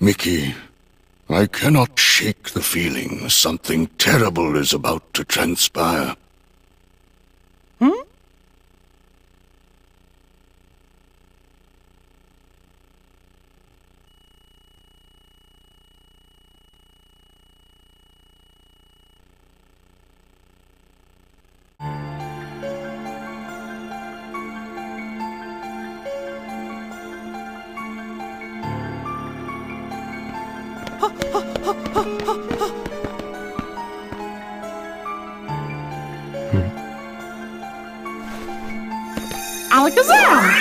Mickey, I cannot shake the feeling something terrible is about to transpire. Hmm? Alakazam!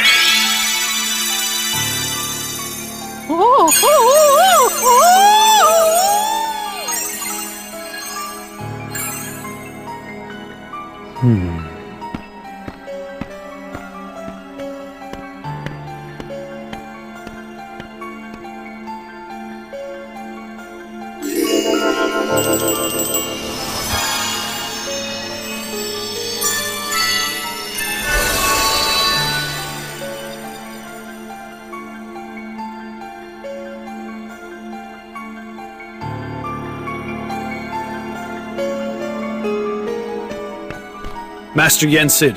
Master Yensid.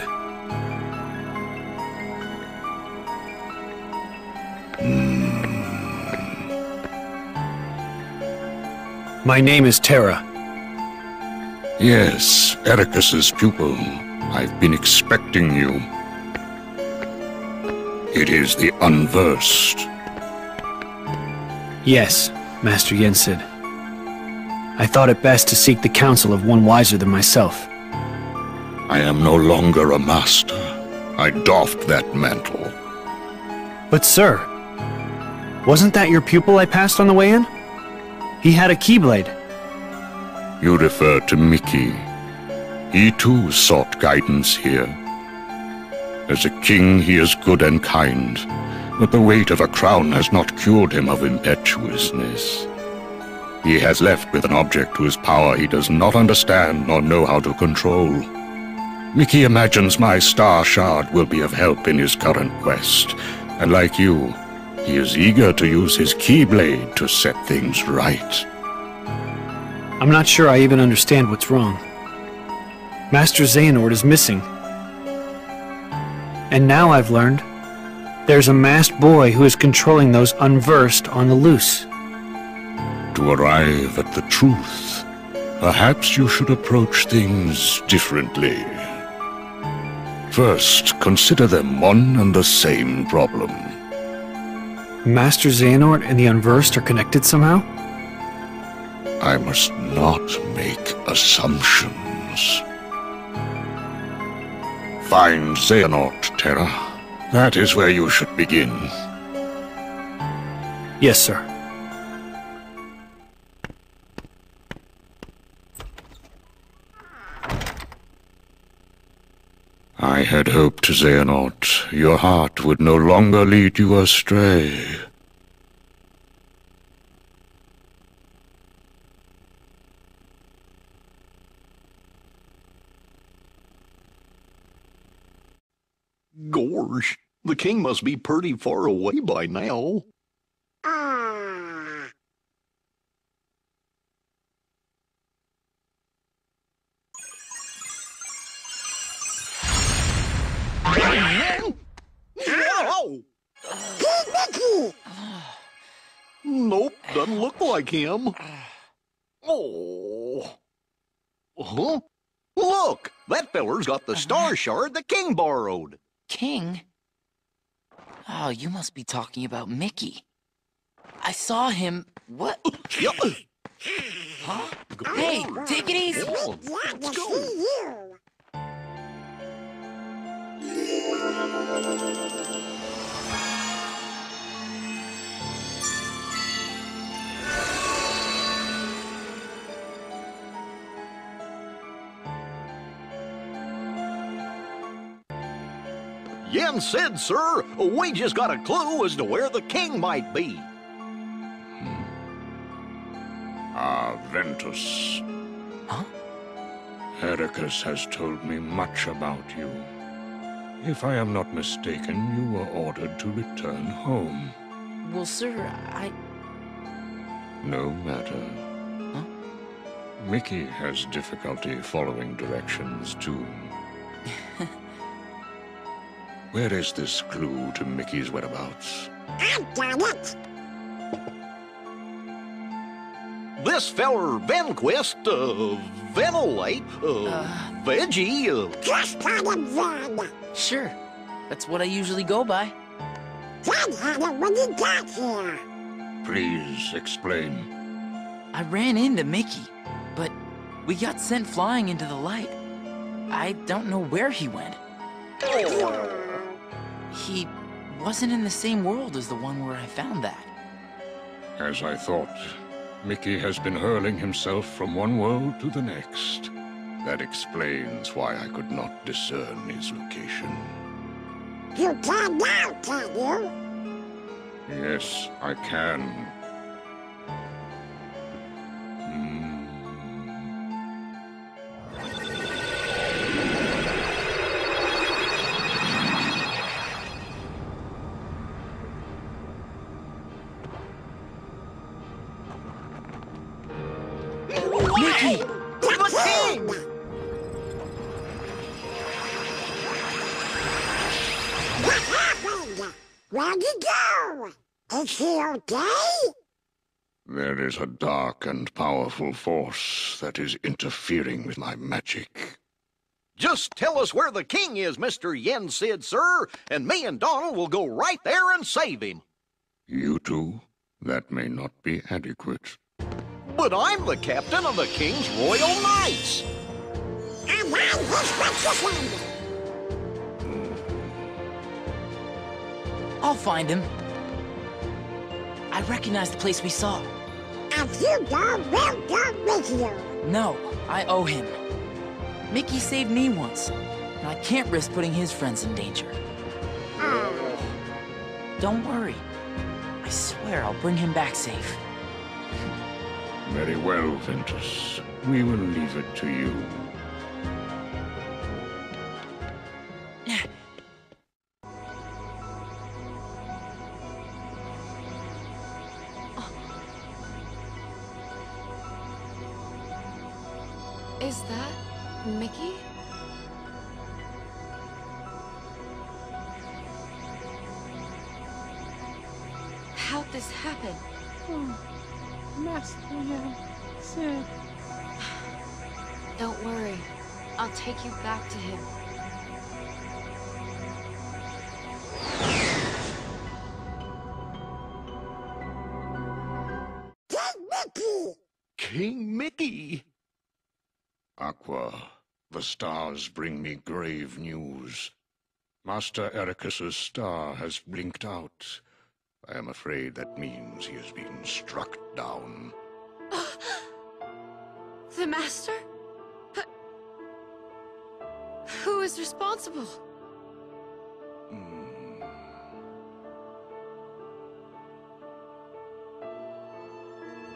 My name is Terra. Yes, Ericus's pupil. I've been expecting you. It is the unversed. Yes, Master Yensid. I thought it best to seek the counsel of one wiser than myself. I am no longer a master. I doffed that mantle. But sir, wasn't that your pupil I passed on the way in? He had a keyblade. You refer to Mickey. He too sought guidance here. As a king, he is good and kind, but the weight of a crown has not cured him of impetuousness. He has left with an object whose power he does not understand nor know how to control. Mickey imagines my star shard will be of help in his current quest, and like you, he is eager to use his keyblade to set things right. I'm not sure I even understand what's wrong. Master Xehanort is missing. And now I've learned, there's a masked boy who is controlling those unversed on the loose. To arrive at the truth, perhaps you should approach things differently. First, consider them one and the same problem. Master Xehanort and the unversed are connected somehow? I must not make assumptions. Find Xehanort, Terra. That is where you should begin. Yes, sir. I had hoped, Xehanort, your heart would no longer lead you astray. Gorge, the king must be pretty far away by now. Nope, doesn't look like him. Oh. Huh? Look, that feller's got the star shard the king borrowed. King? Oh, you must be talking about Mickey. I saw him... What? Huh? Hey, take it easy. Let's go. Yen said, sir, we just got a clue as to where the king might be. Ventus. Huh? Ericus has told me much about you. If I am not mistaken, you were ordered to return home. Well, sir, No matter. Huh? Mickey has difficulty following directions, too. Where is this clue to Mickey's whereabouts? I've got it! This feller Venquist, ventilate, veggie, Just kind of Ven. Sure. That's what I usually go by. Ven had it when he got here. Please explain. I ran into Mickey, but we got sent flying into the light. I don't know where he went. He wasn't in the same world as the one where I found that. As I thought, Mickey has been hurling himself from one world to the next. That explains why I could not discern his location. You can now, can you? Yes, I can. Mickey! The king! What happened? Where'd he go? Is he okay? There is a dark and powerful force that is interfering with my magic. just tell us where the king is, Mr. Yen Sid, sir, and me and Donald will go right there and save him. You two? That may not be adequate. But I'm the captain of the King's Royal Knights. And I'm his magician. I'll find him. I recognize the place we saw. And you go, we'll go with you. No, I owe him. Mickey saved me once, and I can't risk putting his friends in danger. Oh. Don't worry. I swear I'll bring him back safe. Very well, Ventus. We will leave it to you. Is that Mickey? How'd this happen? Master Yen Sid. Don't worry. I'll take you back to him. King Mickey! King Mickey? Aqua, the stars bring me grave news. Master Ericus's star has blinked out. I am afraid that means he has been struck down. The Master? But who is responsible?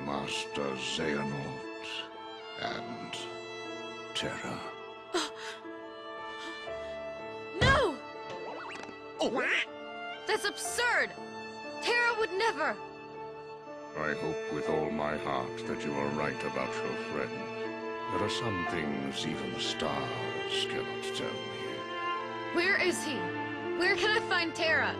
Master Xehanort and Terra. No! Oh, That's absurd! Terra would never! I hope with all my heart that you are right about your friend. There are some things even the stars cannot tell me. Where is he? Where can I find Terra?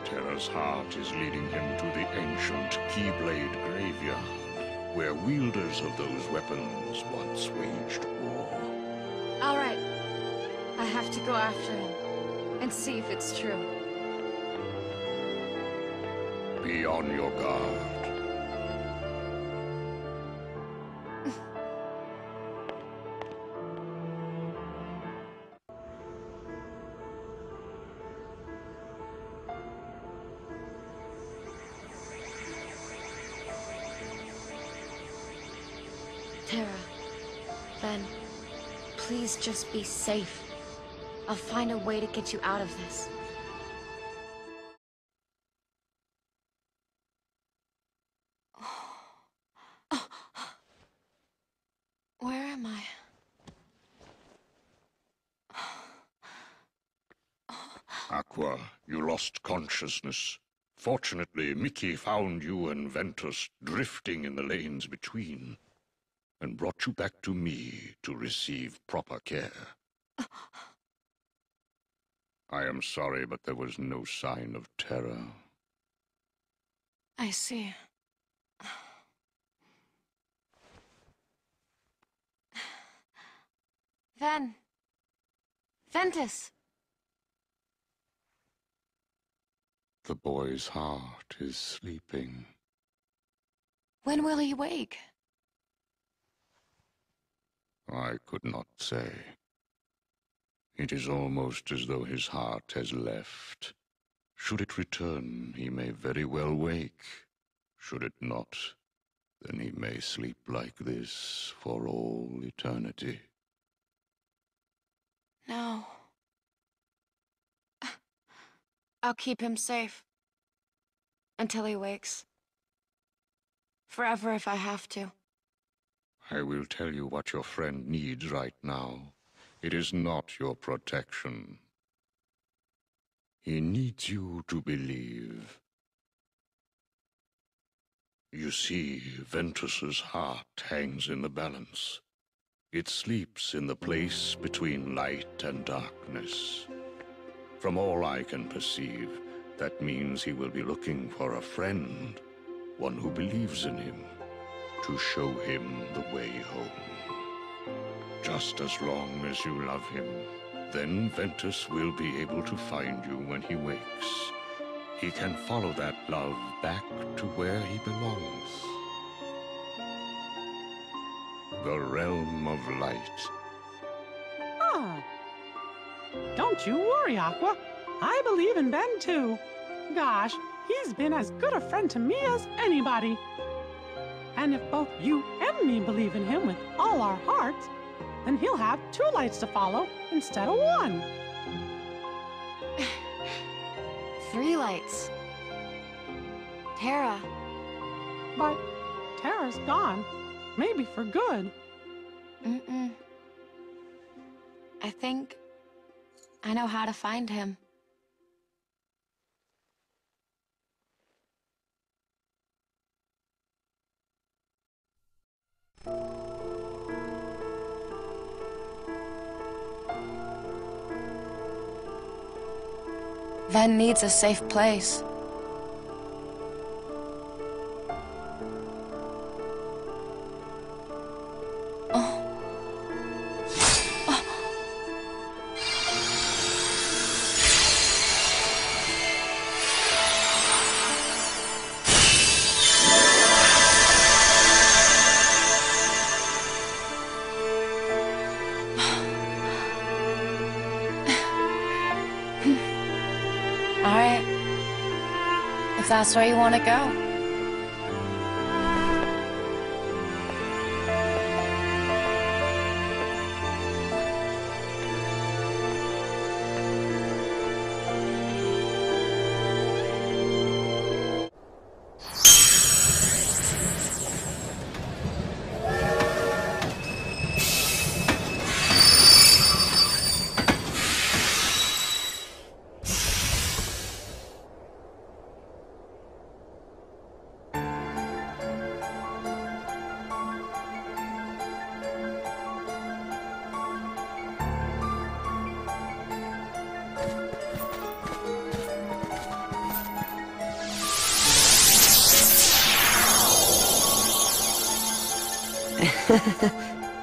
Terra's heart is leading him to the ancient Keyblade graveyard, where wielders of those weapons once waged war. All right. I have to go after him and see if it's true. Be on your guard. Terra, then please just be safe. I'll find a way to get you out of this. Where am I? Aqua, you lost consciousness. Fortunately, Mickey found you and Ventus drifting in the lanes between, and brought you back to me to receive proper care. I am sorry, but there was no sign of terror. I see. Ventus! The boy's heart is sleeping. When will he wake? I could not say. It is almost as though his heart has left. Should it return, he may very well wake. Should it not, then he may sleep like this for all eternity. No. I'll keep him safe. Until he wakes. Forever if I have to. I will tell you what your friend needs right now. It is not your protection. He needs you to believe. You see, Ventus's heart hangs in the balance. It sleeps in the place between light and darkness. From all I can perceive, that means he will be looking for a friend, one who believes in him, to show him the way home. Just as long as you love him, then Ventus will be able to find you when he wakes. He can follow that love back to where he belongs. The realm of light. Ah. Don't you worry, Aqua. I believe in Ben too. Gosh, he's been as good a friend to me as anybody. And if both you and me believe in him with all our hearts, then he'll have 2 lights to follow instead of 1. 3 lights. Terra. But Terra's gone. Maybe for good. I think I know how to find him. Ven needs a safe place. Alright. If that's where you want to go.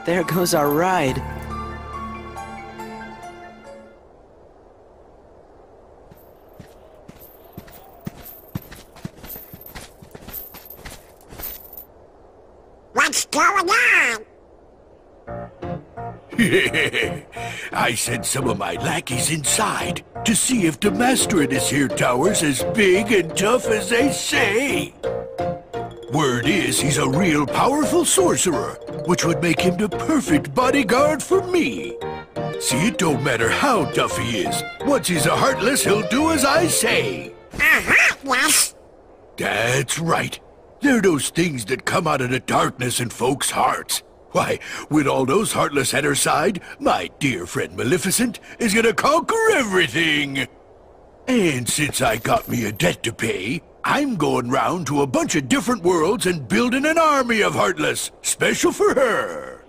There goes our ride. What's going on? I sent some of my lackeys inside to see if the master in this here tower's as big and tough as they say. Word is he's a real powerful sorcerer, which would make him the perfect bodyguard for me. See, it don't matter how tough he is. Once he's a Heartless, he'll do as I say. Heartless? That's right. They're those things that come out of the darkness in folks' hearts. Why, with all those Heartless at her side, my dear friend Maleficent is gonna conquer everything. And since I got me a debt to pay, I'm going round to a bunch of different worlds and building an army of Heartless, special for her.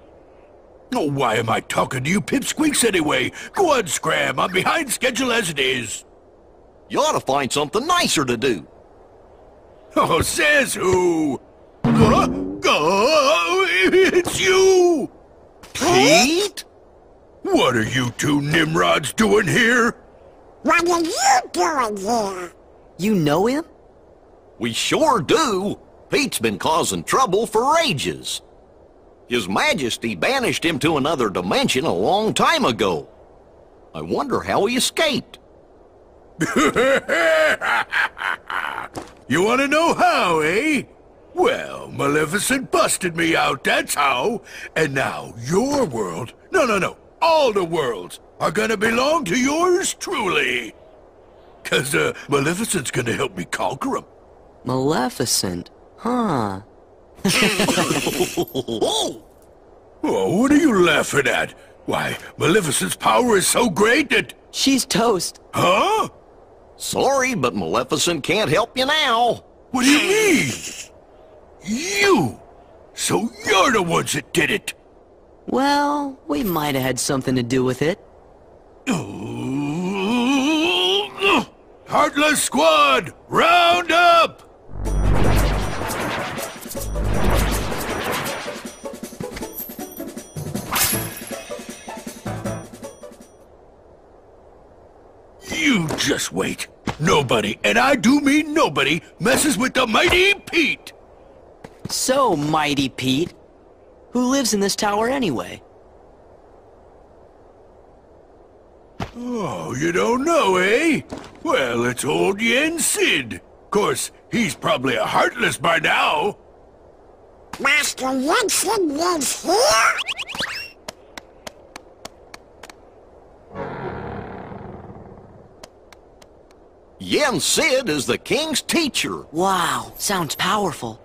Oh, why am I talking to you pipsqueaks anyway? Go on, Scram, I'm behind schedule as it is. You ought to find something nicer to do. Oh, says who? It's you! Pete? What are you two Nimrods doing here? What are you doing here? You know him? We sure do. Pete's been causing trouble for ages. His Majesty banished him to another dimension a long time ago. I wonder how he escaped. You want to know how, eh? Well, Maleficent busted me out, that's how. And now your world, no, all the worlds, are gonna belong to yours truly. 'Cause Maleficent's gonna help me conquer 'em. Maleficent? Huh. Oh, what are you laughing at? Why, Maleficent's power is so great that... She's toast. Huh? Sorry, but Maleficent can't help you now. What do you mean? You! So you're the ones that did it! Well, we might have had something to do with it. Heartless Squad, round up! You just wait. Nobody, and I do mean nobody, messes with the mighty Pete! So, Mighty Pete, who lives in this tower anyway? Oh, you don't know, eh? Well, it's old Yen Sid. Course, he's probably a Heartless by now. Master Jensen lives here? Yen Sid is the king's teacher. Wow, sounds powerful.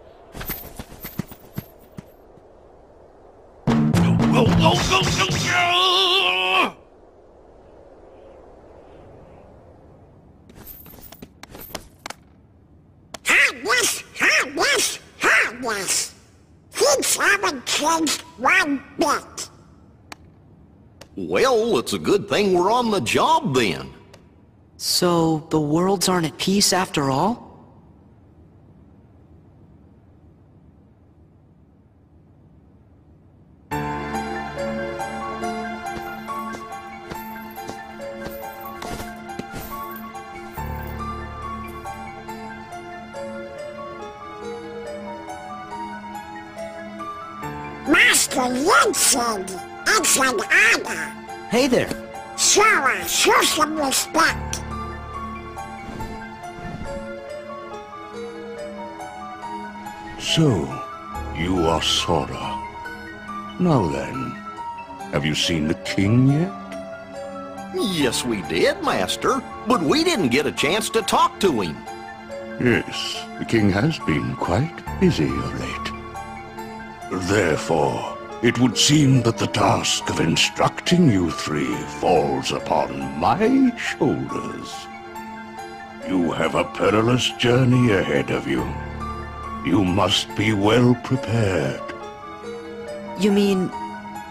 Heartless. Things haven't changed one bit. Well, it's a good thing we're on the job then. So, the worlds aren't at peace after all? Master Jensen, it's an honor. Hey there. Sora, show some respect. So, you are Sora. Now then, have you seen the king yet? Yes, we did, Master, but we didn't get a chance to talk to him. Yes, the king has been quite busy of late. Therefore, it would seem that the task of instructing you three falls upon my shoulders. You have a perilous journey ahead of you. You must be well prepared. You mean,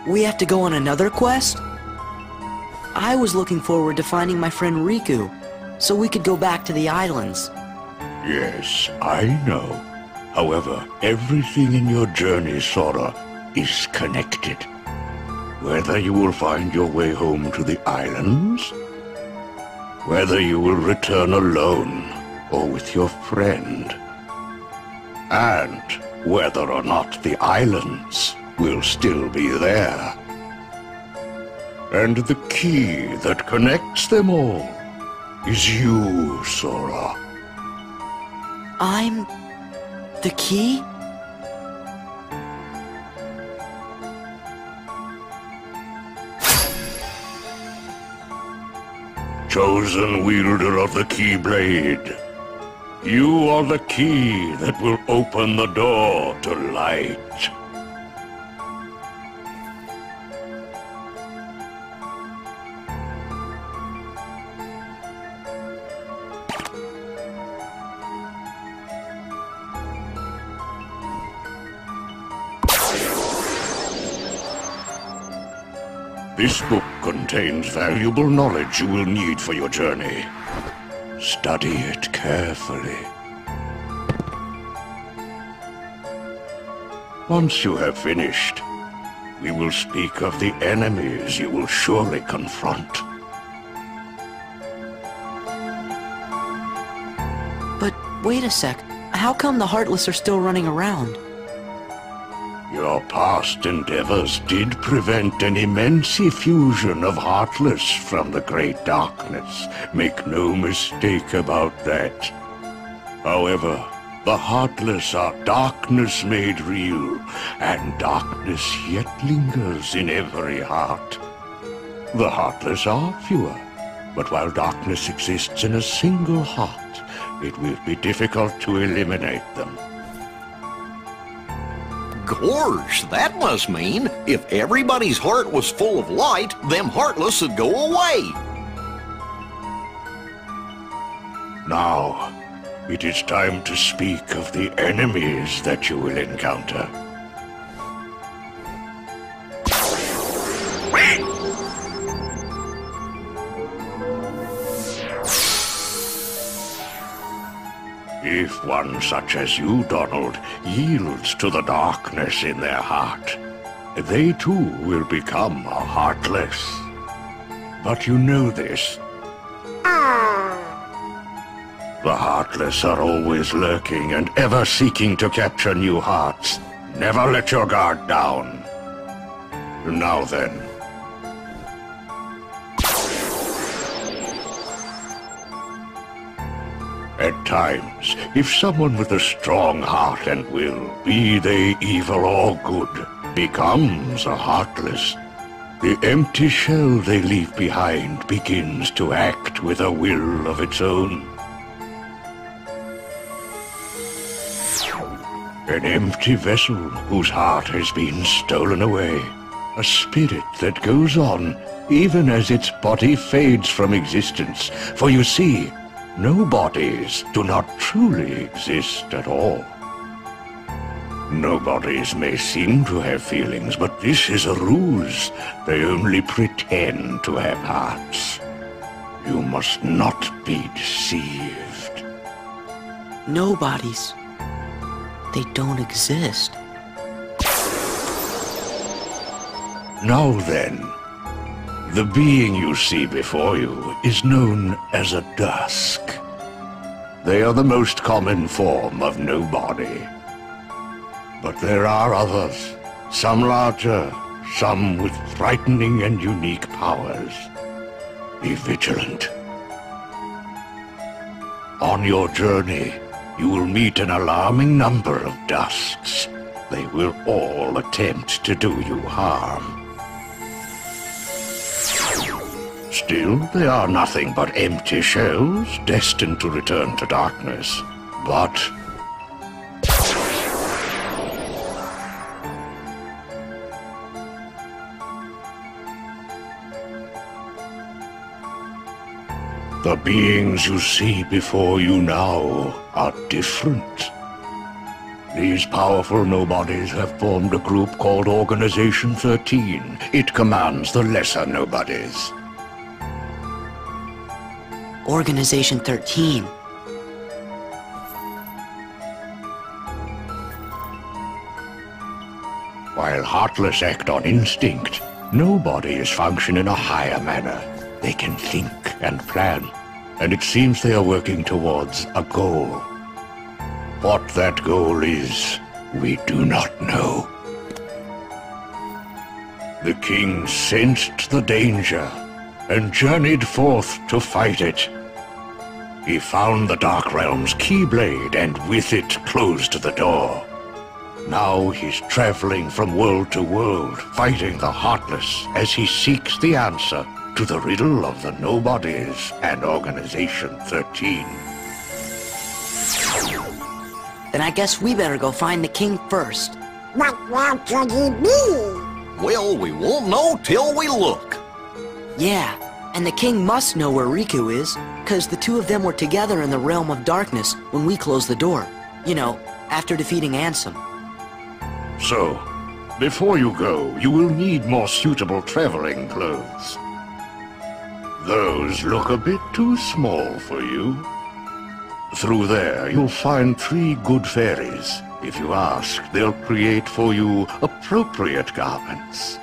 we have to go on another quest? I was looking forward to finding my friend Riku, so we could go back to the islands. Yes, I know. However, everything in your journey, Sora, is connected. Whether you will find your way home to the islands, whether you will return alone or with your friend, and whether or not the islands will still be there. And the key that connects them all is you, Sora. I'm... the key? Chosen wielder of the Keyblade, you are the key that will open the door to light. This book contains valuable knowledge you will need for your journey. Study it carefully. Once you have finished, we will speak of the enemies you will surely confront. But wait a sec. How come the Heartless are still running around? Your past endeavors did prevent an immense effusion of Heartless from the Great Darkness. Make no mistake about that. However, the Heartless are darkness made real, and darkness yet lingers in every heart. The Heartless are fewer, but while darkness exists in a single heart, it will be difficult to eliminate them. Gorge, that must mean if everybody's heart was full of light, them Heartless would go away. Now, it is time to speak of the enemies that you will encounter. If one such as you, Donald, yields to the darkness in their heart, they too will become a Heartless. But you know this. The Heartless are always lurking and ever seeking to capture new hearts. Never let your guard down. Now then. At times, if someone with a strong heart and will, be they evil or good, becomes a Heartless, the empty shell they leave behind begins to act with a will of its own. An empty vessel whose heart has been stolen away. A spirit that goes on even as its body fades from existence. For you see, no bodies do not truly exist at all. No bodies may seem to have feelings, but this is a ruse. They only pretend to have hearts. You must not be deceived. No bodies. They don't exist. Now then, the being you see before you is known as a dusk. They are the most common form of nobody. But there are others, some larger, some with frightening and unique powers. Be vigilant. On your journey, you will meet an alarming number of dusks. They will all attempt to do you harm. Still, they are nothing but empty shells, destined to return to darkness. But the beings you see before you now are different. These powerful nobodies have formed a group called Organization 13. It commands the lesser nobodies. Organization 13. While Heartless act on instinct, nobodies function in a higher manner. They can think and plan, and it seems they are working towards a goal. What that goal is, we do not know. The king sensed the danger and journeyed forth to fight it. He found the Dark Realm's Keyblade and with it closed the door. Now he's traveling from world to world, fighting the Heartless as he seeks the answer to the riddle of the Nobodies and Organization 13. Then I guess we better go find the king first. But where could he be? Well, we won't know till we look. Yeah, and the king must know where Riku is, because the two of them were together in the Realm of Darkness when we closed the door. You know, after defeating Ansem. So, Before you go, you will need more suitable traveling clothes. Those look a bit too small for you. Through there, you'll find 3 good fairies. If you ask, they'll create for you appropriate garments.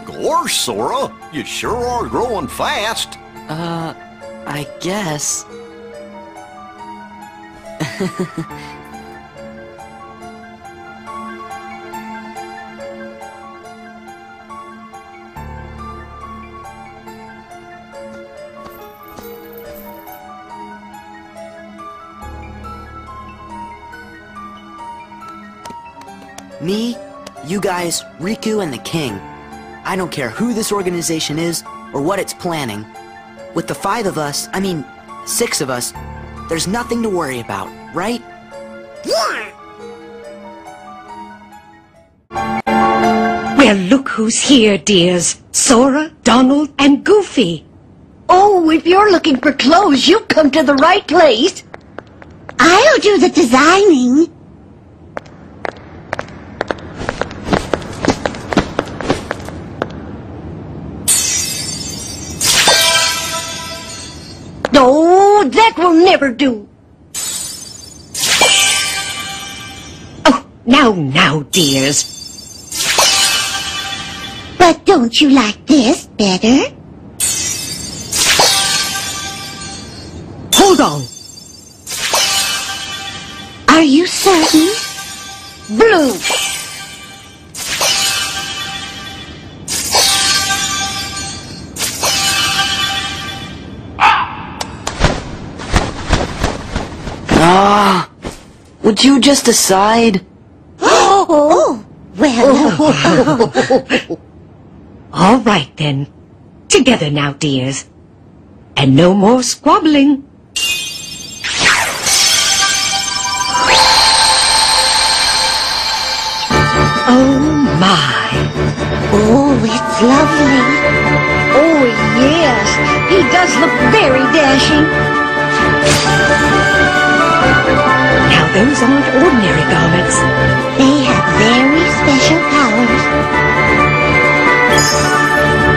Gosh, Sora, you sure are growing fast. I guess. Me, you guys, Riku, and the King. I don't care who this organization is or what it's planning. With the 5 of us, 6 of us, there's nothing to worry about, right? Yeah! Well, look who's here, dears. Sora, Donald, and Goofy. Oh, if you're looking for clothes, you've come to the right place. I'll do the designing. No, that will never do. Oh, now, dears. But don't you like this better? Hold on. Are you certain? Blue. Would you just decide? Oh, well. All right, then. Together now, dears. And no more squabbling. Oh, my. Oh, it's lovely. Oh, yes. He does look very dashing. Now, those aren't ordinary garments. They have very special powers.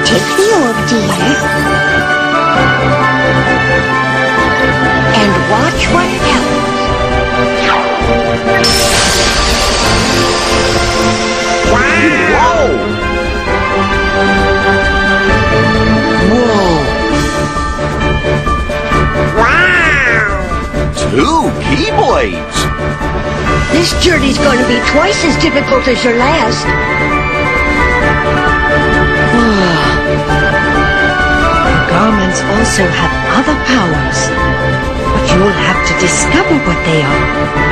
Take the orb, dear. And watch what happens. Whoa! Wow! 2 Keyblades! This journey's going to be twice as difficult as your last. The garments also have other powers. But you'll have to discover what they are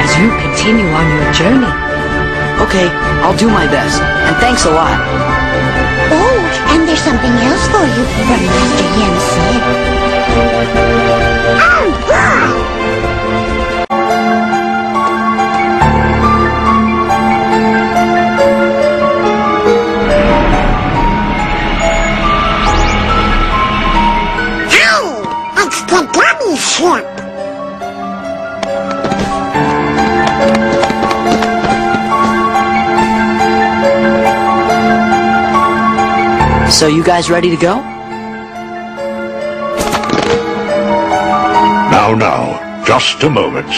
as you continue on your journey. Okay, I'll do my best. And thanks a lot. Oh, and there's something else for you from Master Yen said. Oh, boy! It's the gummy ship! So you guys ready to go? Now, just a moment.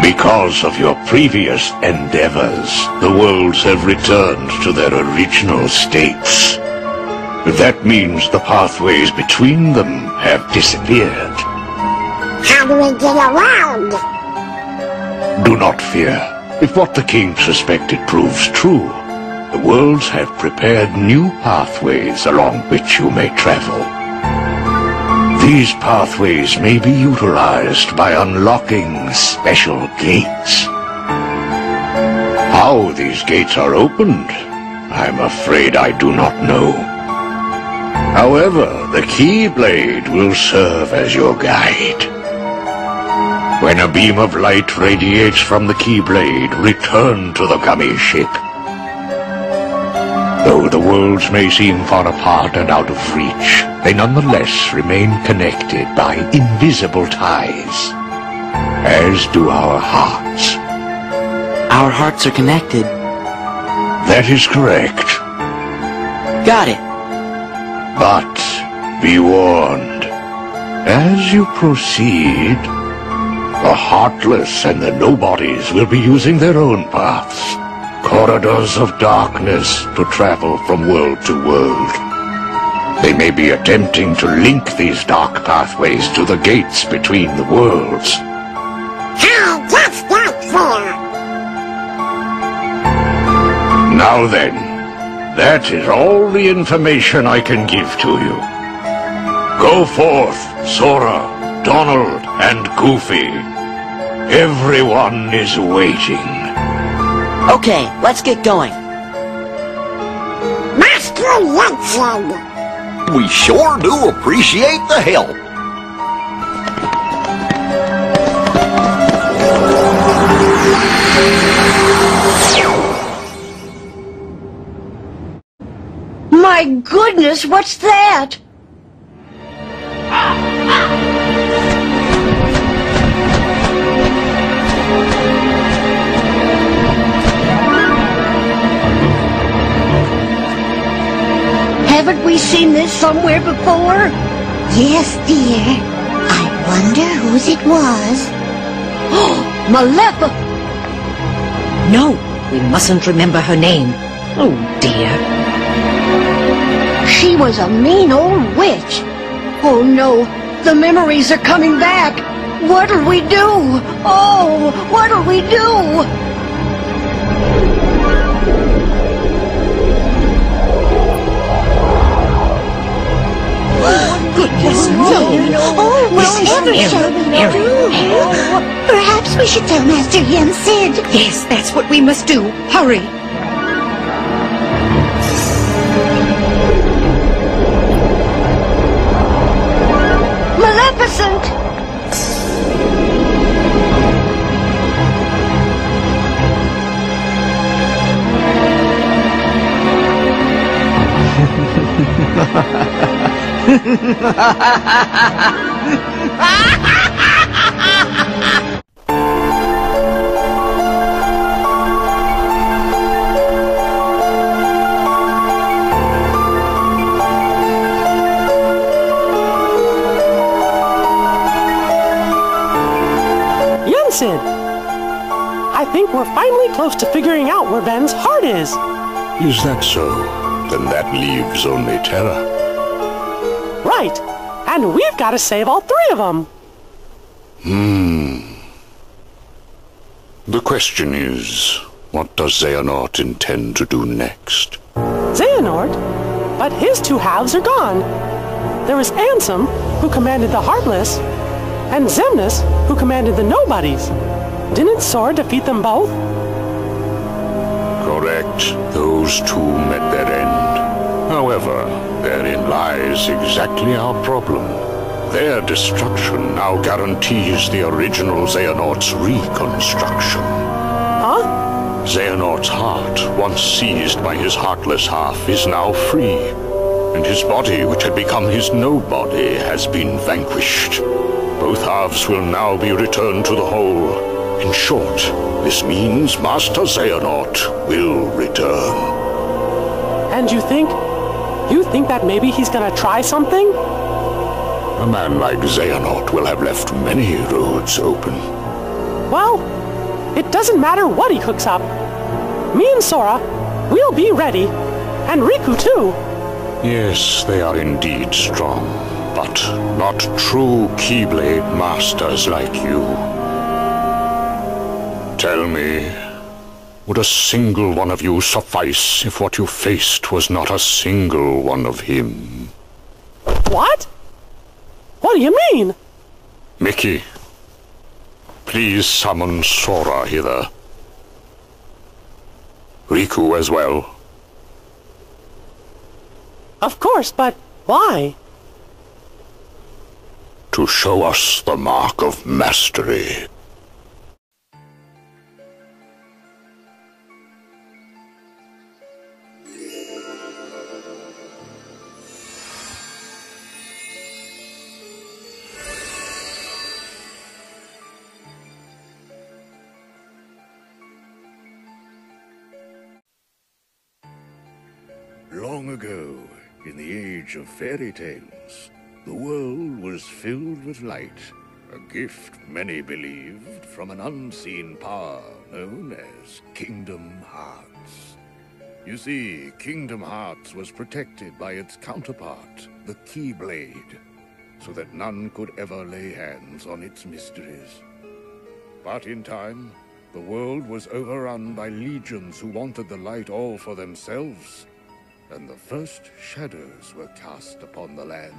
Because of your previous endeavors, the worlds have returned to their original states. That means the pathways between them have disappeared. How do we get around? Do not fear. If what the king suspected proves true, the worlds have prepared new pathways along which you may travel. These pathways may be utilized by unlocking special gates. How these gates are opened, I'm afraid I do not know. However, the Keyblade will serve as your guide. When a beam of light radiates from the Keyblade, return to the gummy ship. Though the worlds may seem far apart and out of reach, they nonetheless remain connected by invisible ties, as do our hearts. Our hearts are connected. That is correct. Got it. But be warned. As you proceed, the Heartless and the Nobodies will be using their own paths. Corridors of darkness to travel from world to world. They may be attempting to link these dark pathways to the gates between the worlds. How does that feel? Now then, that is all the information I can give to you. Go forth, Sora, Donald, and Goofy. Everyone is waiting. Okay, let's get going. Master Yensid! We sure do appreciate the help. My goodness, what's that? Haven't we seen this somewhere before? Yes, dear. I wonder whose it was. Malefa! No, we mustn't remember her name. Oh, dear. She was a mean old witch. Oh no, the memories are coming back. What'll we do? Oh, what'll we do? Goodness me! Oh, whatever shall we do? Perhaps we should tell Master Yensid. Yes, that's what we must do. Hurry! Maleficent! Yensid! I think we're finally close to figuring out where Ben's heart is. Is that so? Then that leaves only Terra. Right. And we've got to save all three of them. The question is, what does Xehanort intend to do next? Xehanort? But his two halves are gone. There was Ansem, who commanded the Heartless, and Xemnas, who commanded the Nobodies. Didn't Sora defeat them both? Correct. Those two met their end. However, therein lies exactly our problem. Their destruction now guarantees the original Xehanort's reconstruction. Huh? Xehanort's heart, once seized by his heartless half, is now free. And his body, which had become his nobody, has been vanquished. Both halves will now be returned to the whole. In short, this means Master Xehanort will return. And you think that maybe he's gonna try something? A man like Xehanort will have left many roads open. Well, it doesn't matter what he hooks up. Me and Sora, we'll be ready. And Riku too. Yes, they are indeed strong, but not true Keyblade masters like you. Tell me, would a single one of you suffice if what you faced was not a single one of him? What? What do you mean? Mickey, please summon Sora hither. Riku as well. Of course, but why? To show us the mark of mastery. Long ago, in the age of fairy tales, the world was filled with light, a gift many believed from an unseen power known as Kingdom Hearts. You see, Kingdom Hearts was protected by its counterpart, the Keyblade, so that none could ever lay hands on its mysteries. But in time, the world was overrun by legions who wanted the light all for themselves, and the first shadows were cast upon the land.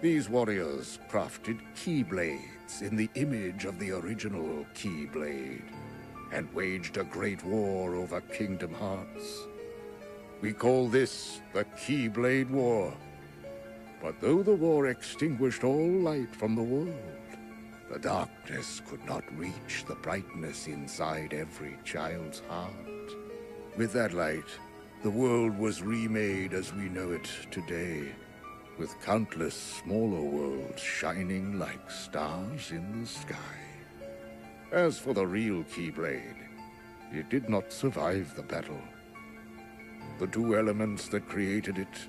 These warriors crafted Keyblades in the image of the original Keyblade, and waged a great war over Kingdom Hearts. We call this the Keyblade War. But though the war extinguished all light from the world, the darkness could not reach the brightness inside every child's heart. With that light, the world was remade as we know it today, with countless smaller worlds shining like stars in the sky. As for the real Keyblade, it did not survive the battle. The two elements that created it,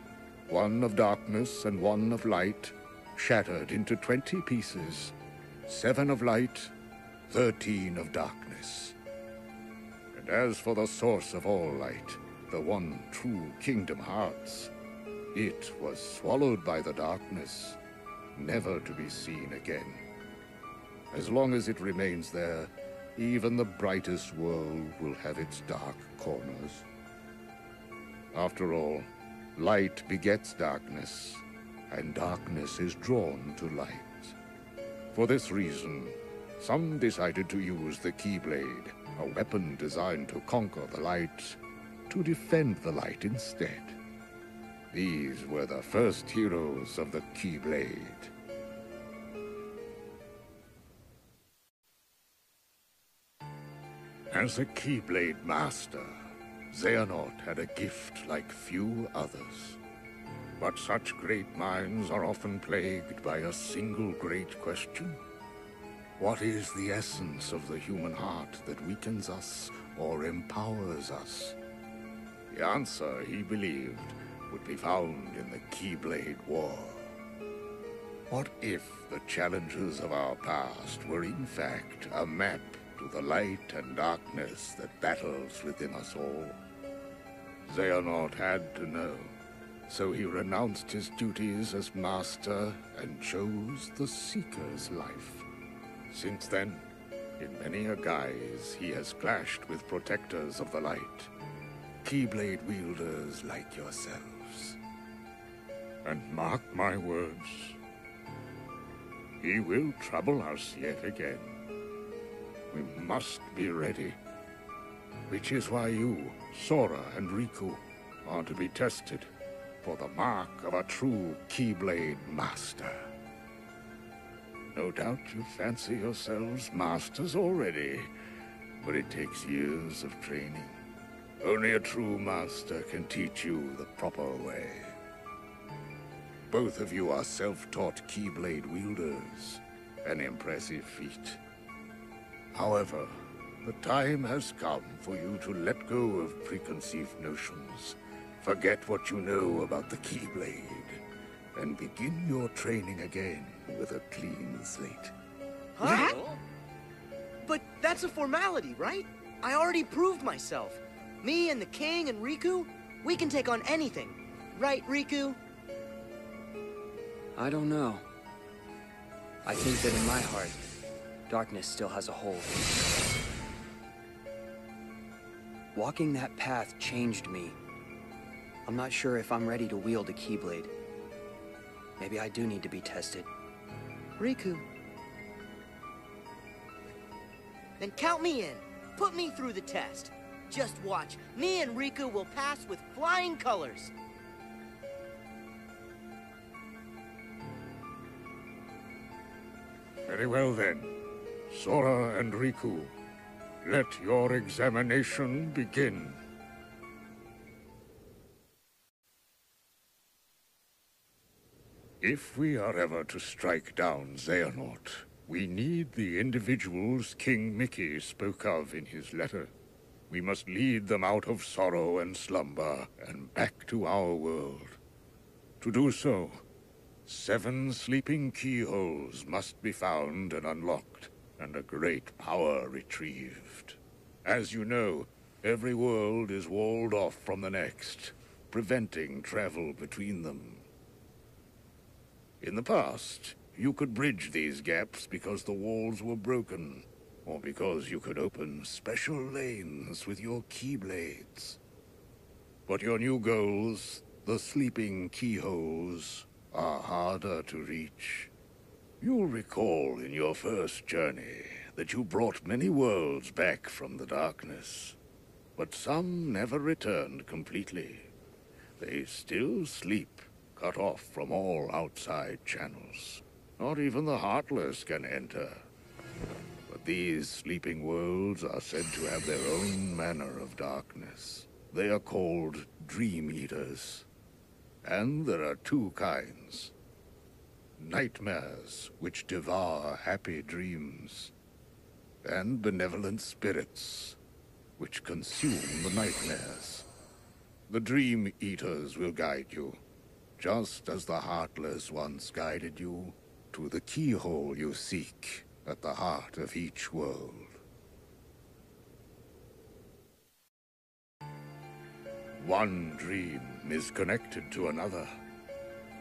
one of darkness and one of light, shattered into 20 pieces, 7 of light, 13 of darkness. And as for the source of all light, the one true Kingdom Hearts, it was swallowed by the darkness, never to be seen again. As long as it remains there, even the brightest world will have its dark corners. After all, light begets darkness, and darkness is drawn to light. For this reason, some decided to use the Keyblade, a weapon designed to conquer the light, to defend the light instead. These were the first heroes of the Keyblade. As a Keyblade master, Xehanort had a gift like few others. But such great minds are often plagued by a single great question. What is the essence of the human heart that weakens us or empowers us? The answer, he believed, would be found in the Keyblade War. What if the challenges of our past were in fact a map to the light and darkness that battles within us all? Xehanort had to know, so he renounced his duties as master and chose the Seeker's life. Since then, in many a guise, he has clashed with protectors of the light, Keyblade wielders like yourselves. And mark my words, he will trouble us yet again. We must be ready. Which is why you, Sora and Riku, are to be tested for the mark of a true Keyblade master. No doubt you fancy yourselves masters already, but it takes years of training. Only a true master can teach you the proper way. Both of you are self-taught Keyblade wielders, an impressive feat. However, the time has come for you to let go of preconceived notions, forget what you know about the Keyblade, and begin your training again with a clean slate. Huh? But that's a formality, right? I already proved myself. Me and the King and Riku, we can take on anything. Right, Riku? I don't know. I think that in my heart, darkness still has a hold. Walking that path changed me. I'm not sure if I'm ready to wield a Keyblade. Maybe I do need to be tested. Riku. Then count me in. Put me through the test. Just watch. Me and Riku will pass with flying colors. Very well then. Sora and Riku, let your examination begin. If we are ever to strike down Xehanort, we need the individuals King Mickey spoke of in his letter. We must lead them out of sorrow and slumber and back to our world. To do so, 7 sleeping keyholes must be found and unlocked, and a great power retrieved. As you know, every world is walled off from the next, preventing travel between them. In the past, you could bridge these gaps because the walls were broken, or because you could open special lanes with your keyblades. But your new goals, the sleeping keyholes, are harder to reach. You'll recall in your first journey that you brought many worlds back from the darkness, but some never returned completely. They still sleep, cut off from all outside channels. Not even the Heartless can enter. But these sleeping worlds are said to have their own manner of darkness. They are called Dream Eaters. And there are 2 kinds. Nightmares, which devour happy dreams. And benevolent spirits, which consume the nightmares. The Dream Eaters will guide you, just as the Heartless once guided you, to the keyhole you seek at the heart of each world. One dream is connected to another,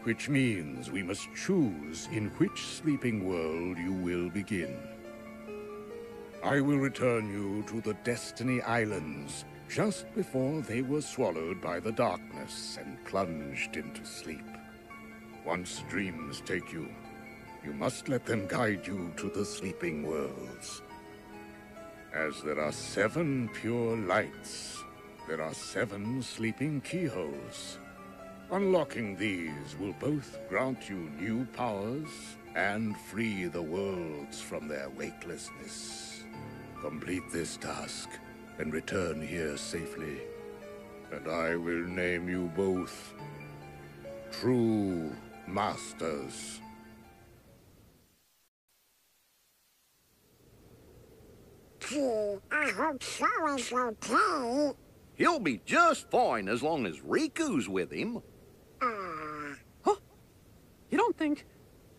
which means we must choose in which sleeping world you will begin. I will return you to the Destiny Islands just before they were swallowed by the darkness and plunged into sleep. Once dreams take you, you must let them guide you to the sleeping worlds. As there are 7 pure lights, there are 7 sleeping keyholes. Unlocking these will both grant you new powers and free the worlds from their weightlessness. Complete this task and return here safely, and I will name you both True Masters. I hope Sora's okay. He'll be just fine as long as Riku's with him. Huh? You don't think...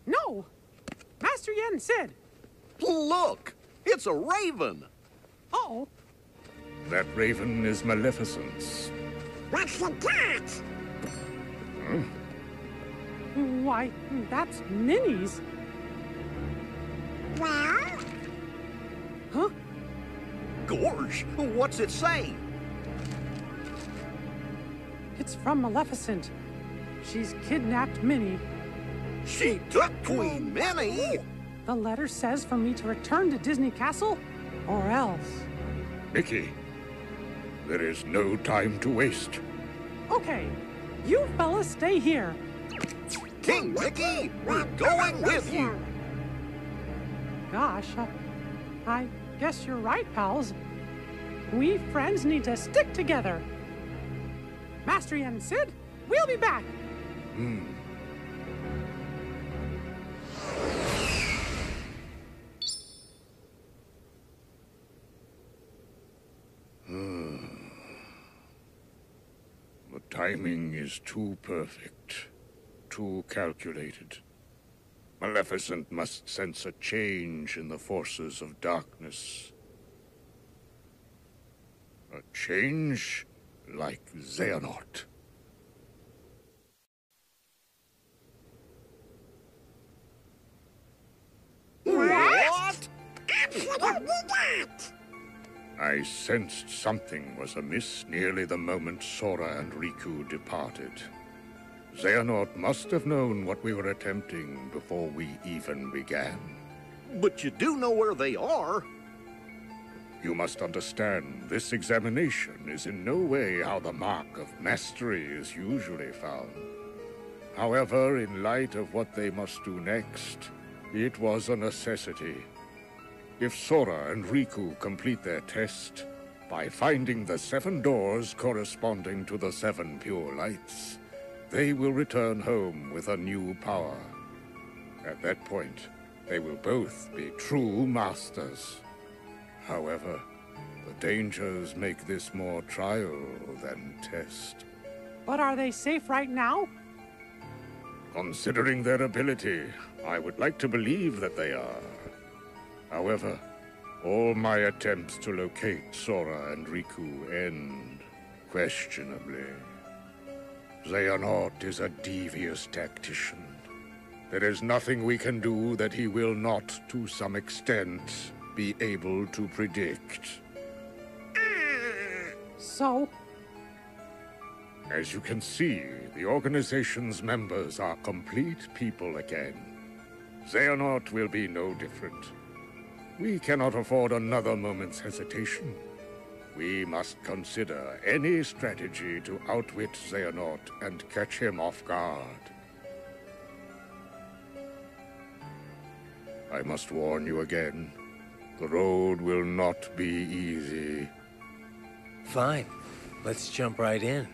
No! Master Yen said... Look! It's a raven! Uh-oh. That raven is Maleficent's. What's it got? Why, that's Minnie's. Well? Huh? Gorge, what's it say? It's from Maleficent. She's kidnapped Minnie. She took Queen Minnie? The letter says for me to return to Disney Castle, or else. Mickey, there is no time to waste. Okay, you fellas stay here. King Mickey, we're going with you. Gosh, I guess you're right, pals. We friends need to stick together. Master Yen and Sid, we'll be back. The timing is too perfect, too calculated. Maleficent must sense a change in the forces of darkness. A change like Xehanort. What? Absolutely not! I sensed something was amiss nearly the moment Sora and Riku departed. Xehanort must have known what we were attempting before we even began. But you do know where they are. You must understand, this examination is in no way how the mark of mastery is usually found. However, in light of what they must do next, it was a necessity. If Sora and Riku complete their test, by finding the 7 doors corresponding to the 7 pure lights, they will return home with a new power. At that point, they will both be true masters. However, The dangers make this more trial than test. But are they safe right now? Considering their ability, I would like to believe that they are. However, all my attempts to locate Sora and Riku end questionably. Xehanort is a devious tactician. There is nothing we can do that he will not, to some extent, be able to predict. So? As you can see, the organization's members are complete people again. Xehanort will be no different. We cannot afford another moment's hesitation. We must consider any strategy to outwit Xehanort and catch him off guard. I must warn you again. The road will not be easy. Fine. Let's jump right in.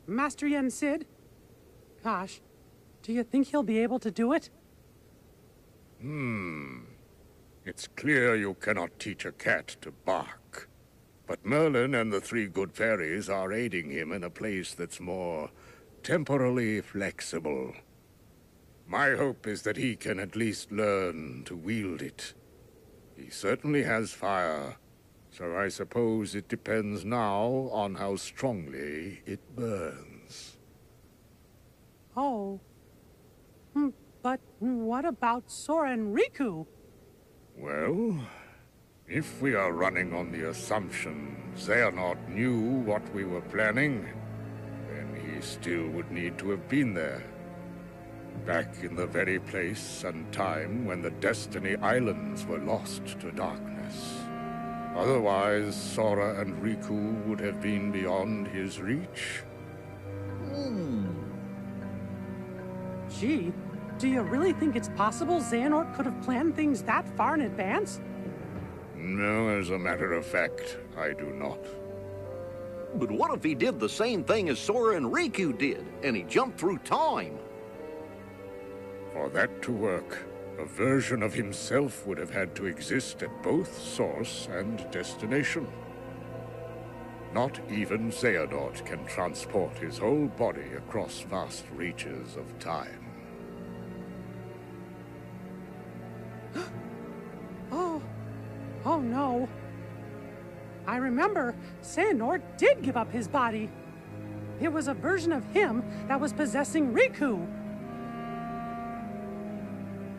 Master Yen Sid? Gosh, do you think he'll be able to do it? It's clear you cannot teach a cat to bark. But Merlin and the three good fairies are aiding him in a place that's more temporally flexible. My hope is that he can at least learn to wield it. He certainly has fire, so I suppose it depends now on how strongly it burns. Oh. But what about Sora and Riku? Well, if we are running on the assumption Xehanort knew what we were planning, then he still would need to have been there. Back in the very place and time when the Destiny Islands were lost to darkness. Otherwise, Sora and Riku would have been beyond his reach. Gee, do you really think it's possible Xehanort could have planned things that far in advance? No, as a matter of fact, I do not. But what if he did the same thing as Sora and Riku did, and he jumped through time? For that to work, a version of himself would have had to exist at both source and destination. Not even Xehanort can transport his whole body across vast reaches of time. Oh no. I remember Xehanort did give up his body. It was a version of him that was possessing Riku.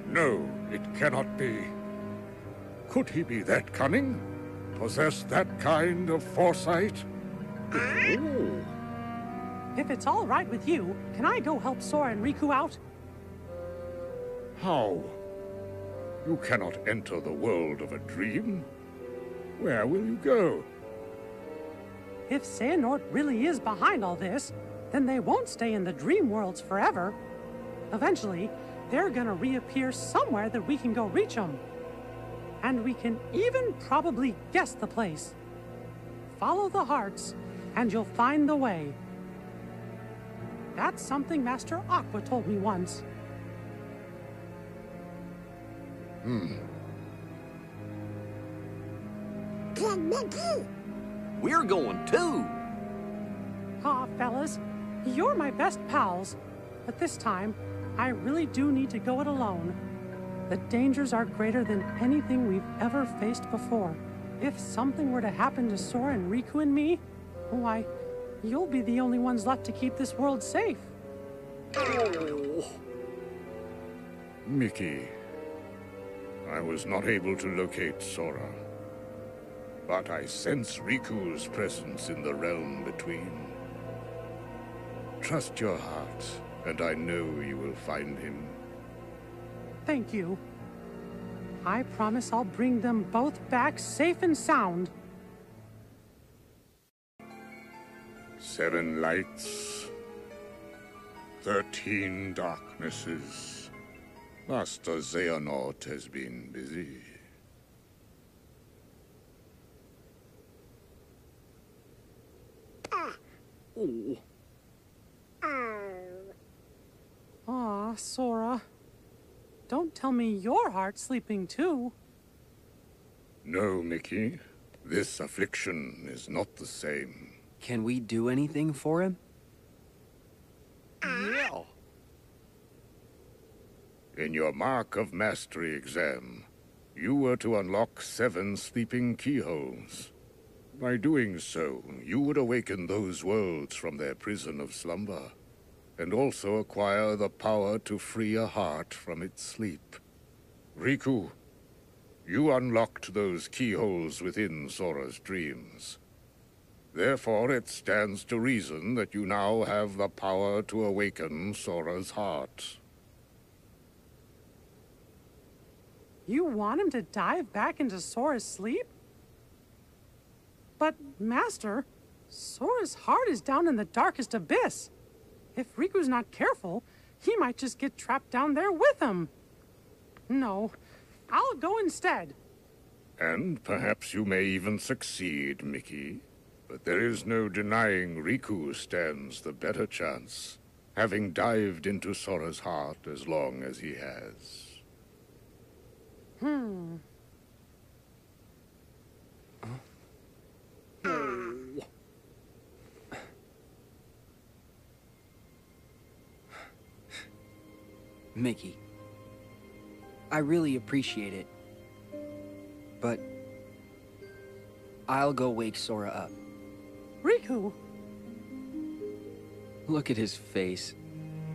No, it cannot be. Could he be that cunning? Possess that kind of foresight? If it's all right with you, can I go help Sora and Riku out? How? You cannot enter the world of a dream. Where will you go? If Xehanort really is behind all this, then they won't stay in the dream worlds forever. Eventually, they're gonna reappear somewhere that we can go reach them. And we can even probably guess the place. Follow the hearts, and you'll find the way. That's something Master Aqua told me once. We're going too. Aw, fellas, you're my best pals. But this time, I really do need to go it alone. The dangers are greater than anything we've ever faced before. If something were to happen to Sora and Riku and me, why, you'll be the only ones left to keep this world safe. Mickey, I was not able to locate Sora. But I sense Riku's presence in the realm between. Trust your heart, and I know you will find him. Thank you. I promise I'll bring them both back safe and sound. 7 lights, 13 darknesses. Master Xehanort has been busy. Aw, Sora. Don't tell me your heart's sleeping too. No, Mickey. This affliction is not the same. Can we do anything for him? Yeah. In your Mark of Mastery exam, you were to unlock 7 sleeping keyholes. By doing so, you would awaken those worlds from their prison of slumber, and also acquire the power to free a heart from its sleep. Riku, you unlocked those keyholes within Sora's dreams. Therefore, it stands to reason that you now have the power to awaken Sora's heart. You want him to dive back into Sora's sleep? But, Master, Sora's heart is down in the darkest abyss. If Riku's not careful, he might just get trapped down there with him. No, I'll go instead. And perhaps you may even succeed, Mickey. But there is no denying Riku stands the better chance, having dived into Sora's heart as long as he has. Mickey, I really appreciate it, but I'll go wake Sora up. Riku! Look at his face,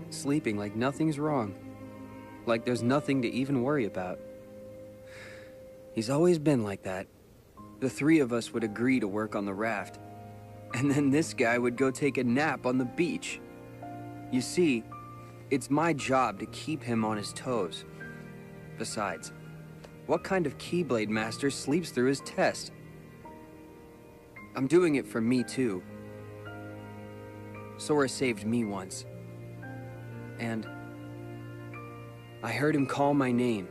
sleeping like nothing's wrong, like there's nothing to even worry about. He's always been like that. The 3 of us would agree to work on the raft, and then this guy would go take a nap on the beach. You see, it's my job to keep him on his toes. Besides, what kind of Keyblade master sleeps through his test? I'm doing it for me too. Sora saved me once, and I heard him call my name.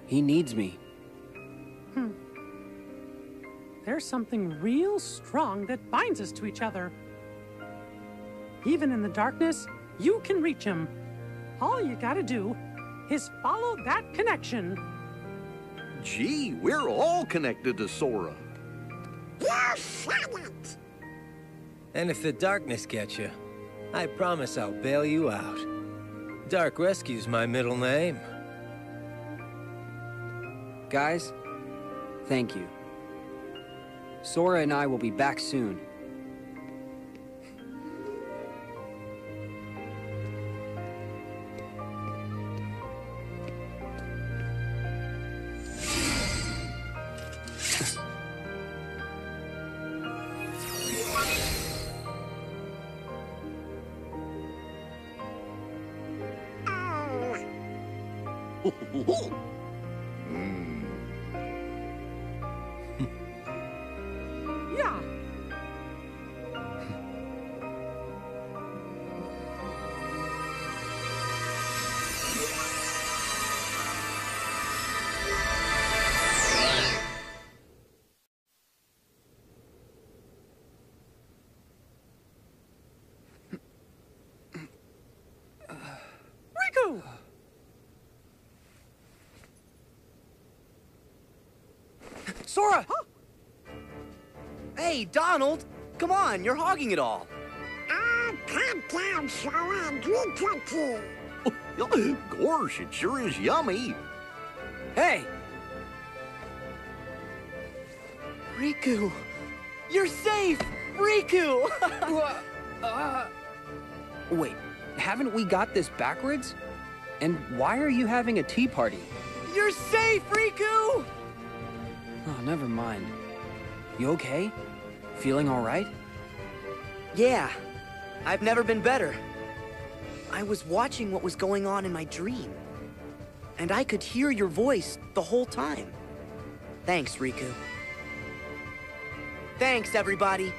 He needs me. There's something real strong that binds us to each other. Even in the darkness, you can reach him. All you gotta do is follow that connection. Gee, we're all connected to Sora. You said it! And if the darkness gets you, I promise I'll bail you out. Dark Rescue's my middle name. Guys, thank you. Sora and I will be back soon. Yeah. Riku! Sora! Huh? Hey, Donald! Come on, you're hogging it all. Calm down, Sora, and drink your tea. Gosh, it sure is yummy. Hey! Riku! You're safe! Riku! Wait, haven't we got this backwards? And why are you having a tea party? You're safe, Riku! Oh, never mind. You okay? Feeling all right? Yeah, I've never been better. I was watching what was going on in my dream, and I could hear your voice the whole time. Thanks, Riku. Thanks, everybody.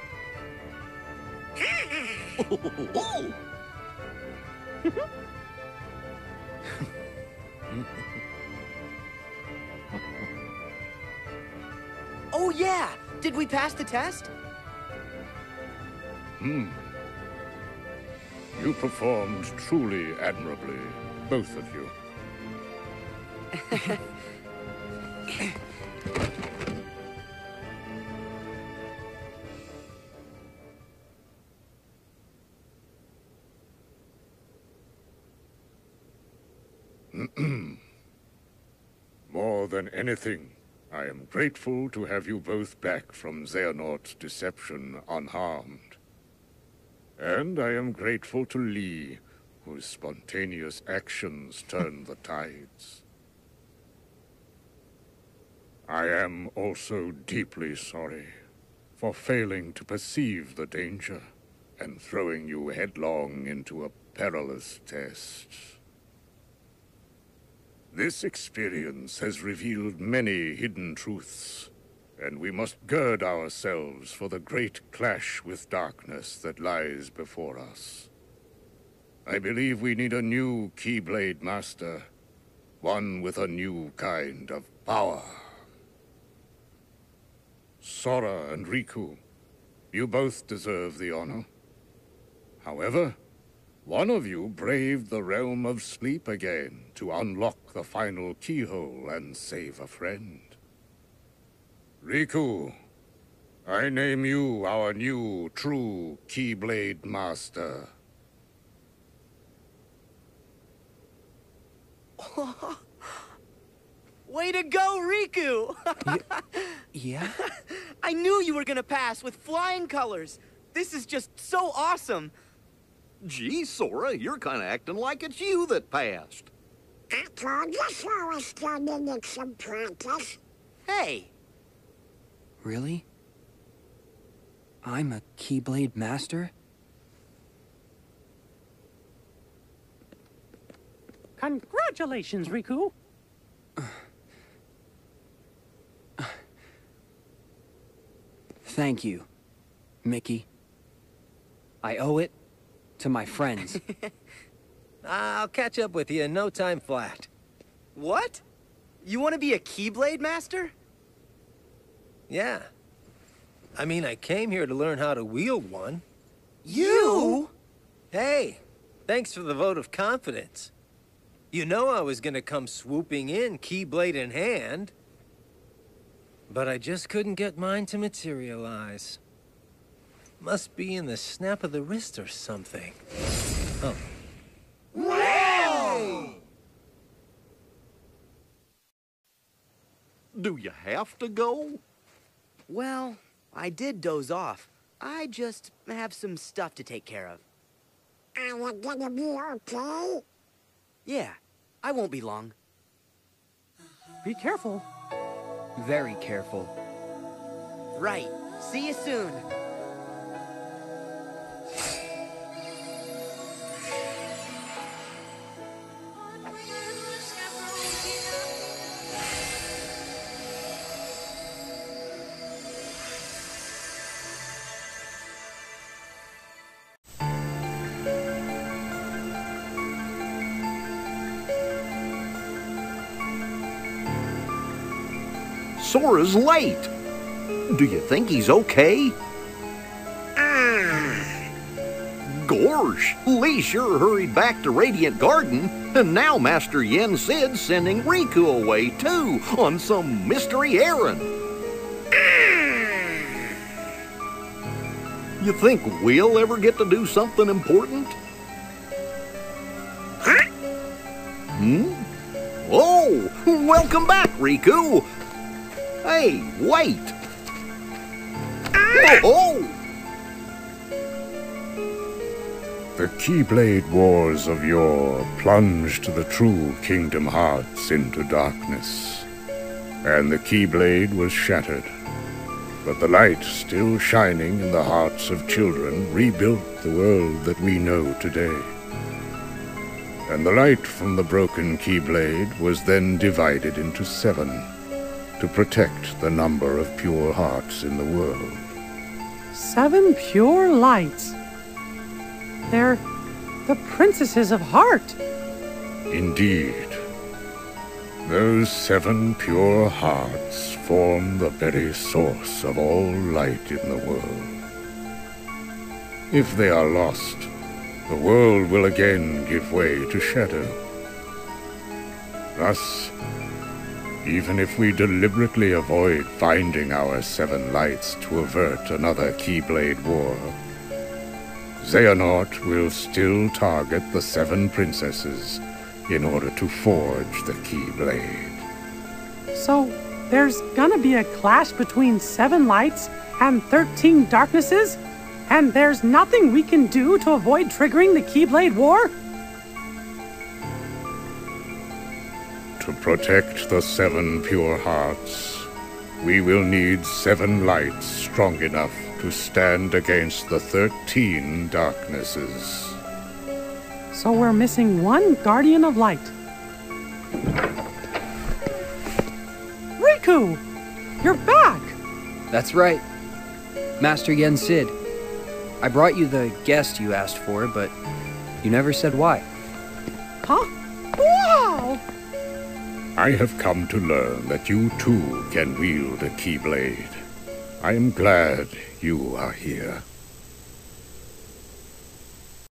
Oh yeah! Did we pass the test? You performed truly admirably, both of you. More than anything, I am grateful to have you both back from Xehanort's deception unharmed. And I am grateful to Lee, whose spontaneous actions turned the tides. I am also deeply sorry for failing to perceive the danger and throwing you headlong into a perilous test. This experience has revealed many hidden truths, and we must gird ourselves for the great clash with darkness that lies before us. I believe we need a new Keyblade Master, one with a new kind of power. Sora and Riku, you both deserve the honor. However, one of you braved the realm of sleep again to unlock the final keyhole and save a friend. Riku, I name you our new true Keyblade Master. Way to go, Riku! Yeah? I knew you were gonna pass with flying colors. This is just so awesome. Gee, Sora, you're kind of acting like it's you that passed. I told you Sora still needed some practice. Hey! Really? I'm a Keyblade Master? Congratulations, Riku. Thank you, Mickey. I owe it to my friends. I'll catch up with you in no time flat. What? You want to be a Keyblade Master? Yeah. I mean, I came here to learn how to wield one. You? Hey, thanks for the vote of confidence. You know I was gonna come swooping in, Keyblade in hand. But I just couldn't get mine to materialize. Must be in the snap of the wrist or something. Oh. Wow! Do you have to go? Well, I did doze off. I just have some stuff to take care of. Are you gonna be okay? Yeah, I won't be long. Be careful. Very careful. Right. See you soon. Sora's late. Do you think he's okay? Gorsh, Lee sure hurried back to Radiant Garden, and now Master Yen Sid's sending Riku away too, on some mystery errand. You think we'll ever get to do something important? Oh, welcome back, Riku. Hey, wait! Oh! The Keyblade Wars of yore plunged the true Kingdom Hearts into darkness, and the Keyblade was shattered. But the light still shining in the hearts of children rebuilt the world that we know today. And the light from the broken Keyblade was then divided into 7, to protect the number of pure hearts in the world. 7 pure lights. They're The princesses of heart. Indeed. Those 7 pure hearts form the very source of all light in the world. If they are lost, the world will again give way to shadow. Thus, even if we deliberately avoid finding our 7 lights to avert another Keyblade war, Xehanort will still target the 7 princesses in order to forge the Keyblade. So, there's gonna be a clash between 7 lights and 13 darknesses? And there's nothing we can do to avoid triggering the Keyblade War? To protect the 7 pure hearts, we will need 7 lights strong enough to stand against the 13 darknesses. So we're missing 1 Guardian of Light. Riku! You're back! That's right. Master Yen Sid. I brought you the guest you asked for, but you never said why. Huh? Wow! I have come to learn that you too can wield a Keyblade. I am glad you are here.